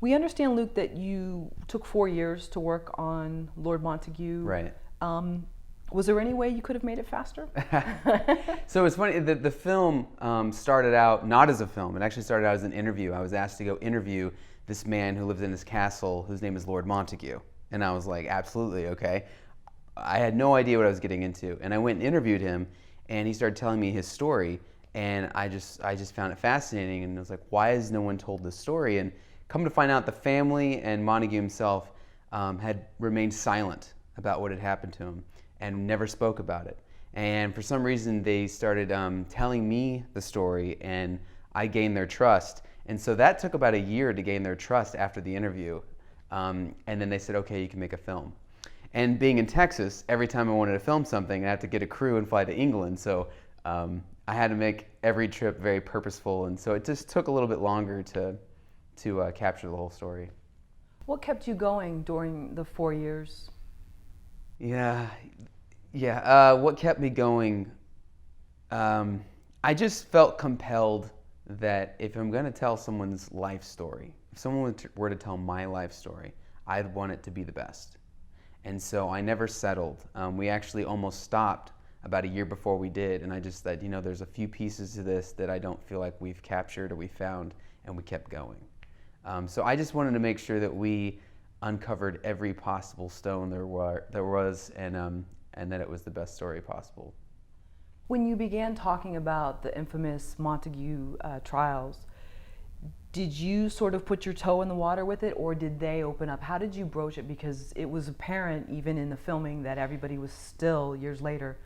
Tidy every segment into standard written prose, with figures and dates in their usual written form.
We understand, Luke, that you took 4 years to work on Lord Montague. Right. Was there any way you could have made it faster? So it's funny, the film started out not as a film. It actually started out as an interview. I was asked to go interview this man who lives in this castle whose name is Lord Montague. And I was like, absolutely, okay. I had no idea what I was getting into. And I went and interviewed him, and he started telling me his story. And I just found it fascinating. And I was like, why has no one told this story? And come to find out, the family and Montague himself had remained silent about what had happened to him and never spoke about it. And for some reason, they started telling me the story, and I gained their trust. And so that took about a year to gain their trust after the interview. And then they said, okay, you can make a film. And being in Texas, every time I wanted to film something, I had to get a crew and fly to England. So I had to make every trip very purposeful. And so it just took a little bit longer to capture the whole story. What kept you going during the 4 years? What kept me going? I just felt compelled that if I'm going to tell someone's life story, if someone were to tell my life story, I'd want it to be the best. And so I never settled. We actually almost stopped about a year before we did, and I just said, there's a few pieces to this that I don't feel like we've captured or we found, and we kept going. So I just wanted to make sure that we uncovered every possible stone there was, and that it was the best story possible. When you began talking about the infamous Montague trials, did you sort of put your toe in the water with it, or did they open up? How did you broach it? Because it was apparent even in the filming that everybody was still, years later,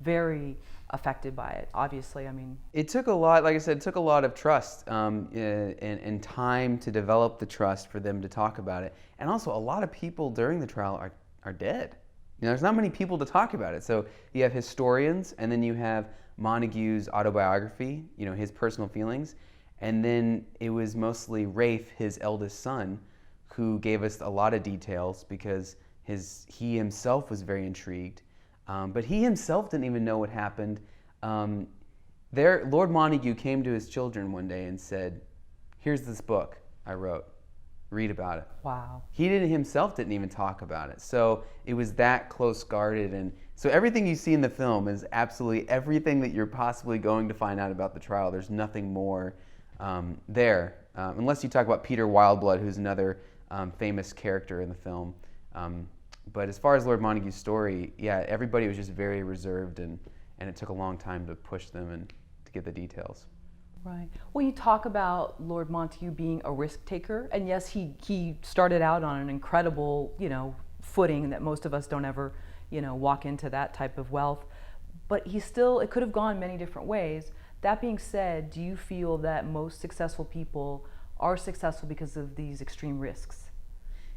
very affected by it, obviously. I mean, it took a lot, like I said, it took a lot of trust and time to develop the trust for them to talk about it. And also, a lot of people during the trial are dead. There's not many people to talk about it. So you have historians, and then you have Montague's autobiography, his personal feelings. And then it was mostly Rafe, his eldest son, who gave us a lot of details because he himself was very intrigued. But he himself didn't even know what happened. Lord Montague came to his children one day and said, here's this book I wrote. Read about it. Wow. He himself didn't even talk about it. So it was that close guarded. And so everything you see in the film is absolutely everything that you're possibly going to find out about the trial. There's nothing more there, unless you talk about Peter Wildblood, who's another famous character in the film. But as far as Lord Montague's story, everybody was just very reserved, and it took a long time to push them and to get the details. Right. Well, you talk about Lord Montague being a risk taker, and yes, he started out on an incredible, footing that most of us don't ever, walk into that type of wealth. But it could have gone many different ways. That being said, do you feel that most successful people are successful because of these extreme risks?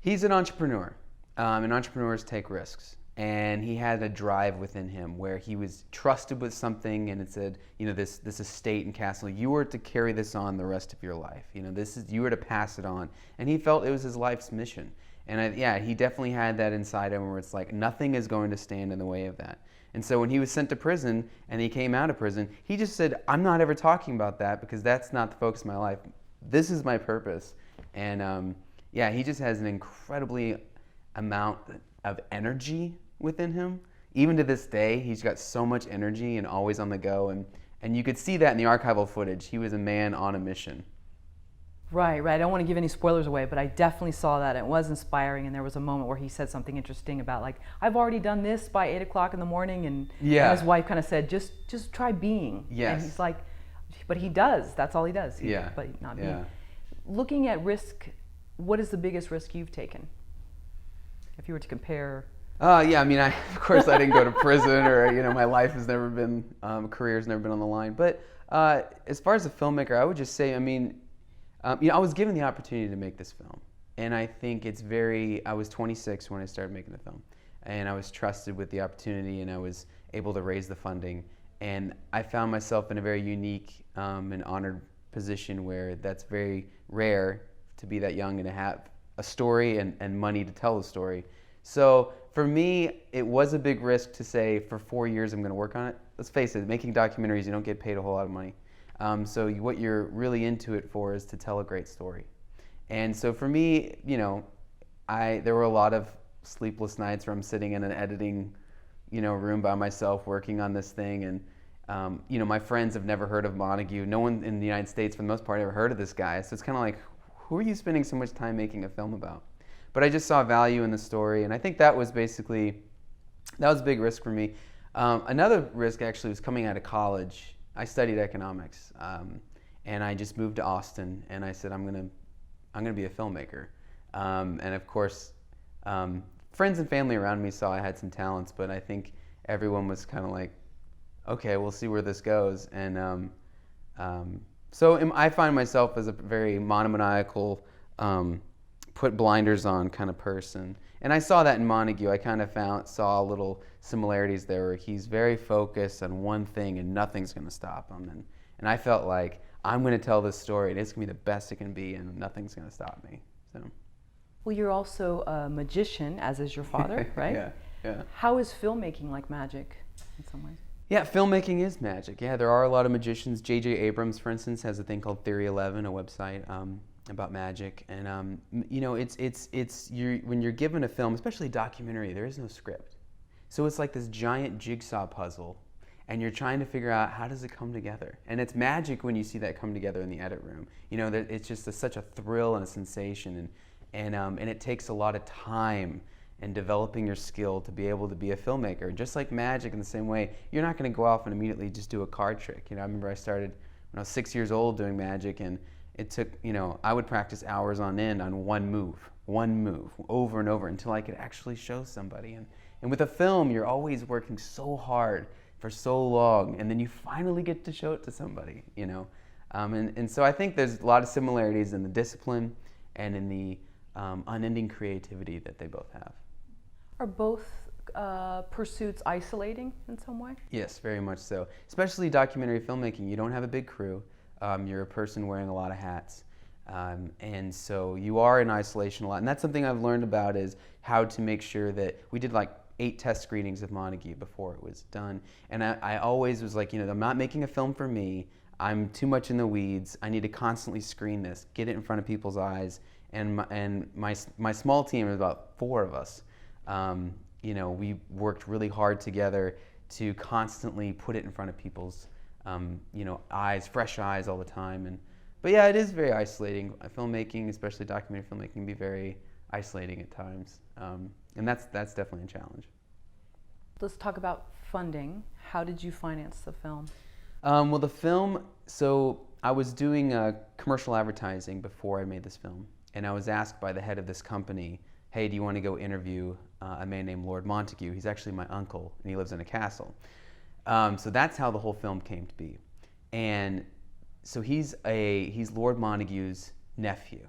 He's an entrepreneur, and entrepreneurs take risks. And he had a drive within him where he was trusted with something, and it said, this estate and castle, you were to carry this on the rest of your life. You were to pass it on. And he felt it was his life's mission. And he definitely had that inside him where it's like nothing is going to stand in the way of that. And so when he was sent to prison and he came out of prison, he just said, I'm not ever talking about that because that's not the focus of my life. This is my purpose. And he just has an incredibly amount of energy within him. Even to this day, he's got so much energy and always on the go. And you could see that in the archival footage. He was a man on a mission. Right. I don't want to give any spoilers away, but I definitely saw that. It was inspiring, and there was a moment where he said something interesting about, like, I've already done this by 8 o'clock in the morning, and his wife kind of said, just try being. Yes. And he's like, but he does. That's all he does. But not being. Looking at risk, what is the biggest risk you've taken? If you were to compare. Of course I didn't go to prison or, my life has never been, career's never been on the line. But as far as a filmmaker, I would just say, I was given the opportunity to make this film. And I think I was 26 when I started making the film. And I was trusted with the opportunity, and I was able to raise the funding. And I found myself in a very unique and honored position where that's very rare to be that young and to have a story and money to tell the story. So for me, it was a big risk to say for 4 years I'm going to work on it. Let's face it, making documentaries, you don't get paid a whole lot of money. So what you're really into it for is to tell a great story. And so for me, there were a lot of sleepless nights where I'm sitting in an editing, room by myself working on this thing. And, my friends have never heard of Montague. No one in the United States, for the most part, ever heard of this guy. So it's kind of like, who are you spending so much time making a film about? But I just saw value in the story. And I think that was a big risk for me. Another risk actually was coming out of college. I studied economics. And I just moved to Austin, and I said, I'm gonna be a filmmaker. And of course, friends and family around me saw I had some talents, but I think everyone was kind of like, okay, we'll see where this goes. And so I find myself as a very monomaniacal, put blinders on kind of person. And I saw that in Montague. I kind of saw little similarities there where he's very focused on one thing and nothing's going to stop him. And I felt like, I'm going to tell this story and it's going to be the best it can be and nothing's going to stop me. So. Well, you're also a magician, as is your father, right? Yeah. How is filmmaking like magic in some ways? Yeah, filmmaking is magic. Yeah, there are a lot of magicians. J.J. Abrams, for instance, has a thing called Theory 11, a website about magic. And when you're given a film, especially a documentary, there is no script. So it's like this giant jigsaw puzzle, and you're trying to figure out how does it come together. And it's magic when you see that come together in the edit room. That it's just such a thrill and a sensation, and it takes a lot of time and developing your skill to be able to be a filmmaker. Just like magic in the same way, you're not going to go off and immediately just do a card trick. I remember I started when I was 6 years old doing magic, and it took, I would practice hours on end on one move, over and over until I could actually show somebody. And with a film, you're always working so hard for so long, and then you finally get to show it to somebody, And so I think there's a lot of similarities in the discipline and in the unending creativity that they both have. Are both pursuits isolating in some way? Yes, very much so. Especially documentary filmmaking. You don't have a big crew. You're a person wearing a lot of hats. And so you are in isolation a lot. And that's something I've learned about, is how to make sure that we did like 8 test screenings of Montague before it was done. And I always was like, I'm not making a film for me. I'm too much in the weeds. I need to constantly screen this, get it in front of people's eyes. And my small team is about 4 of us. We worked really hard together to constantly put it in front of people's eyes, fresh eyes all the time. But yeah, it is very isolating. Filmmaking, especially documentary filmmaking, can be very isolating at times. And that's definitely a challenge. Let's talk about funding. How did you finance the film? Well, the film, so I was doing commercial advertising before I made this film. And I was asked by the head of this company, hey, do you want to go interview a man named Lord Montague? He's actually my uncle, and he lives in a castle. So that's how the whole film came to be. And so he's Lord Montague's nephew.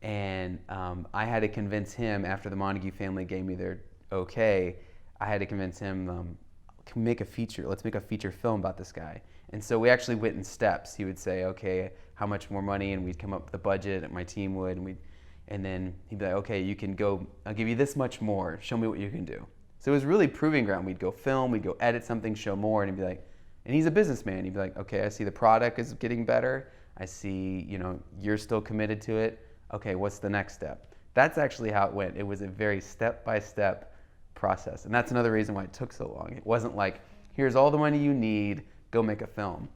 And I had to convince him, after the Montague family gave me their okay, I had to convince him, can we make a feature? Let's make a feature film about this guy. And so we actually went in steps. He would say, okay, how much more money? And we'd come up with a budget, and my team would, and then he'd be like, okay, you can go, I'll give you this much more. Show me what you can do. So it was really proving ground. We'd go film, we'd go edit something, show more, and he'd be like, and he's a businessman. He'd be like, okay, I see the product is getting better. I see, you're still committed to it. Okay, what's the next step? That's actually how it went. It was a very step-by-step process. And that's another reason why it took so long. It wasn't like, here's all the money you need, go make a film.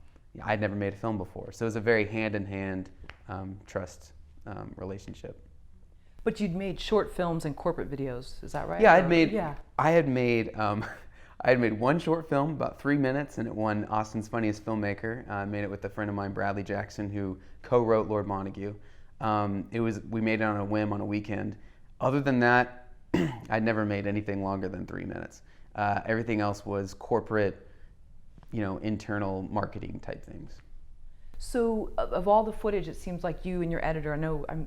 I'd never made a film before. So it was a very hand-in-hand trust relationship. But you'd made short films and corporate videos, is that right? Yeah, I had made one short film, about 3 minutes, and it won Austin's Funniest Filmmaker. I made it with a friend of mine, Bradley Jackson, who co-wrote Lord Montague. We made it on a whim on a weekend. Other than that, I'd never made anything longer than 3 minutes. Everything else was corporate, internal marketing type things. So of all the footage, it seems like you and your editor,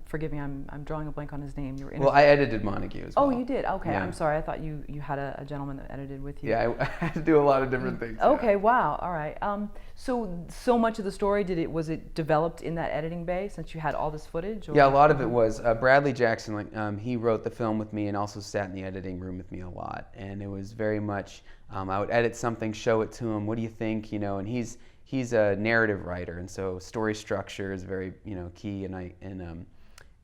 forgive me, I'm drawing a blank on his name. Well, I edited Montague as well. Oh, you did? Okay, yeah. I'm sorry. I thought you had a gentleman that edited with you. Yeah, I had to do a lot of different things. Okay, yeah. Wow, all right. So much of the story, was it developed in that editing bay since you had all this footage? Or? Yeah, a lot of it was. Bradley Jackson, he wrote the film with me and also sat in the editing room with me a lot. And it was very much, I would edit something, show it to him, what do you think, and he's a narrative writer, and so story structure is very, key.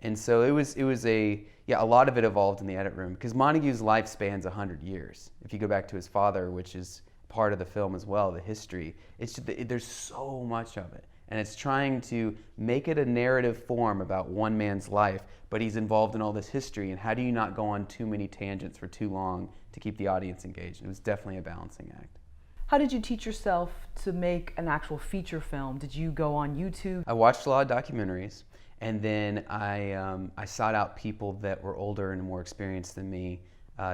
And so it was a lot of it evolved in the edit room because Montague's life spans 100 years. If you go back to his father, which is part of the film as well, the history, there's so much of it. And it's trying to make it a narrative form about one man's life, but he's involved in all this history, and how do you not go on too many tangents for too long to keep the audience engaged? It was definitely a balancing act. How did you teach yourself to make an actual feature film? Did you go on YouTube? I watched a lot of documentaries, and then I sought out people that were older and more experienced than me.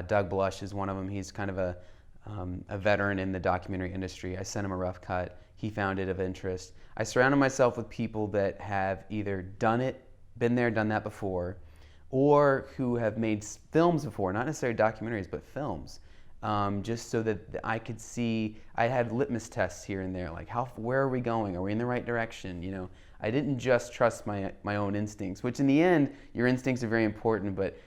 Doug Blush is one of them. He's kind of a veteran in the documentary industry. I sent him a rough cut. He found it of interest. I surrounded myself with people that have either done it, been there, done that before, or who have made films before, not necessarily documentaries, but films. Just so that I could see, I had litmus tests here and there, like where are we going? Are we in the right direction? You know, I didn't just trust my own instincts, which in the end, your instincts are very important, but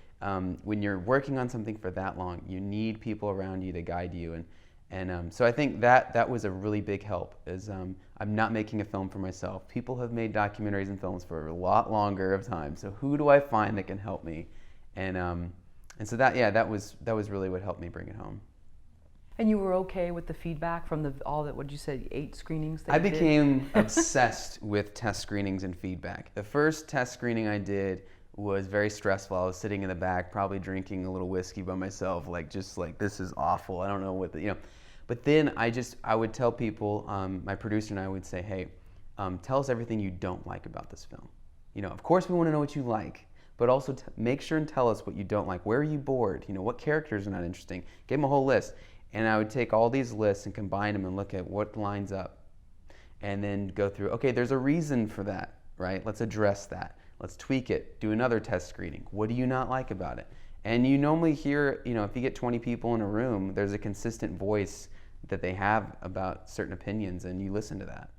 when you're working on something for that long, you need people around you to guide you. And so I think that was a really big help, is I'm not making a film for myself. People have made documentaries and films for a lot longer of time, so who do I find that can help me? And so that was really what helped me bring it home. And you were okay with the feedback from what did you say, 8 screenings that I you did? became obsessed with test screenings and feedback. The first test screening I did was very stressful. I was sitting in the back, probably drinking a little whiskey by myself, just like this is awful. I don't know what But then I would tell people, my producer and I would say, hey, tell us everything you don't like about this film. Of course we want to know what you like, but also make sure and tell us what you don't like. Where are you bored? What characters are not interesting? Give them a whole list. And I would take all these lists and combine them and look at what lines up. And then go through, okay, there's a reason for that, right? Let's address that. Let's tweak it. Do another test screening. What do you not like about it? And you normally hear, if you get 20 people in a room, there's a consistent voice that they have about certain opinions, and you listen to that.